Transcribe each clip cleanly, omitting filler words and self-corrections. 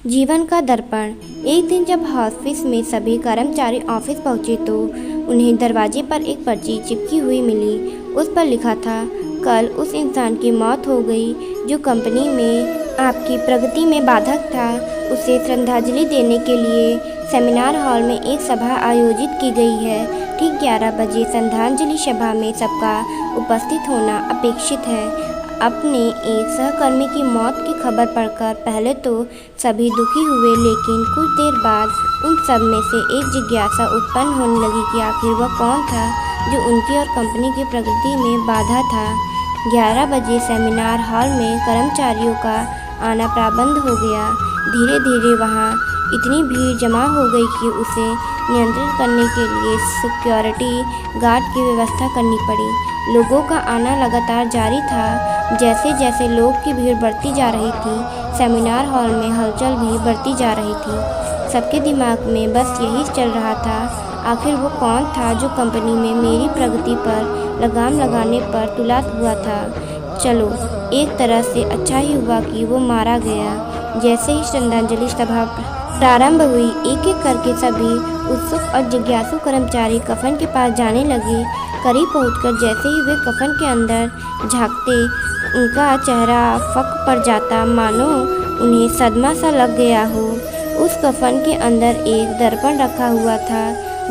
जीवन का दर्पण। एक दिन जब ऑफिस में सभी कर्मचारी ऑफिस पहुंचे तो उन्हें दरवाजे पर एक पर्ची चिपकी हुई मिली। उस पर लिखा था, कल उस इंसान की मौत हो गई जो कंपनी में आपकी प्रगति में बाधक था। उसे श्रद्धांजलि देने के लिए सेमिनार हॉल में एक सभा आयोजित की गई है। ठीक 11 बजे श्रद्धांजलि सभा में सबका उपस्थित होना अपेक्षित है। अपने एक सहकर्मी की मौत की खबर पढ़कर पहले तो सभी दुखी हुए, लेकिन कुछ देर बाद उन सब में से एक जिज्ञासा उत्पन्न होने लगी कि आखिर वह कौन था जो उनकी और कंपनी की प्रगति में बाधा था। 11 बजे सेमिनार हॉल में कर्मचारियों का आना प्रारंभ हो गया। धीरे धीरे वहाँ इतनी भीड़ जमा हो गई कि उसे नियंत्रित करने के लिए सिक्योरिटी गार्ड की व्यवस्था करनी पड़ी। लोगों का आना लगातार जारी था। जैसे जैसे लोग की भीड़ बढ़ती जा रही थी, सेमिनार हॉल में हलचल भी बढ़ती जा रही थी। सबके दिमाग में बस यही चल रहा था, आखिर वो कौन था जो कंपनी में मेरी प्रगति पर लगाम लगाने पर तुला हुआ था। चलो, एक तरह से अच्छा ही हुआ कि वो मारा गया। जैसे ही श्रद्धांजलि सभा प्रारंभ हुई, एक एक करके सभी उत्सुक और जिज्ञासु कर्मचारी कफन के पास जाने लगे। करीब पहुंचकर जैसे ही वे कफन के अंदर झांकते, उनका चेहरा फक पड़ जाता, मानो उन्हें सदमा सा लग गया हो। उस कफन के अंदर एक दर्पण रखा हुआ था।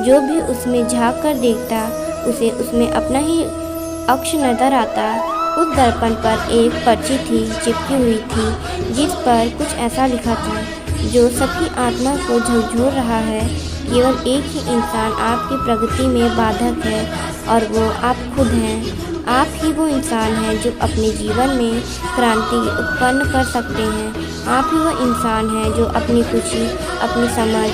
जो भी उसमें झांक कर देखता, उसे उसमें अपना ही अक्ष नजर आता। उस दर्पण पर एक पर्ची थी, चिपकी हुई थी, जिस पर कुछ ऐसा लिखा था, जो सबकी आत्मा को झकझोर रहा है। केवल एक ही इंसान आपकी प्रगति में बाधक है और वो आप खुद हैं। आप ही वो इंसान हैं जो अपने जीवन में क्रांति उत्पन्न कर सकते हैं। आप ही वो इंसान हैं जो अपनी खुशी, अपनी समझ,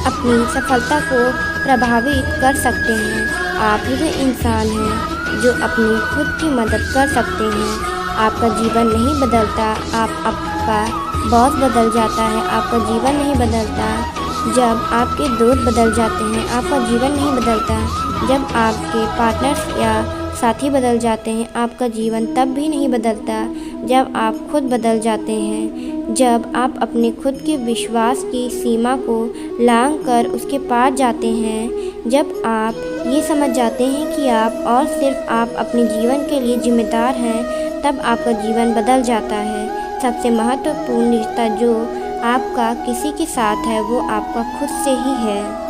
अपनी सफलता को प्रभावित कर सकते हैं। आप ही वो इंसान हैं जो अपनी खुद की मदद कर सकते हैं। आपका जीवन नहीं बदलता, आपका बॉस बदल जाता है, आपका जीवन नहीं बदलता। जब आपके दोस्त बदल जाते हैं, आपका जीवन नहीं बदलता। जब आपके पार्टनर्स या साथी बदल जाते हैं, आपका जीवन तब भी नहीं बदलता। जब आप खुद बदल जाते हैं, जब आप अपने खुद के विश्वास की सीमा को लांघ कर उसके पार जाते हैं, जब आप ये समझ जाते हैं कि आप और सिर्फ आप अपने जीवन के लिए जिम्मेदार हैं, तब आपका जीवन बदल जाता है। सबसे महत्वपूर्ण रिश्ता जो आपका किसी के साथ है, वो आपका खुद से ही है।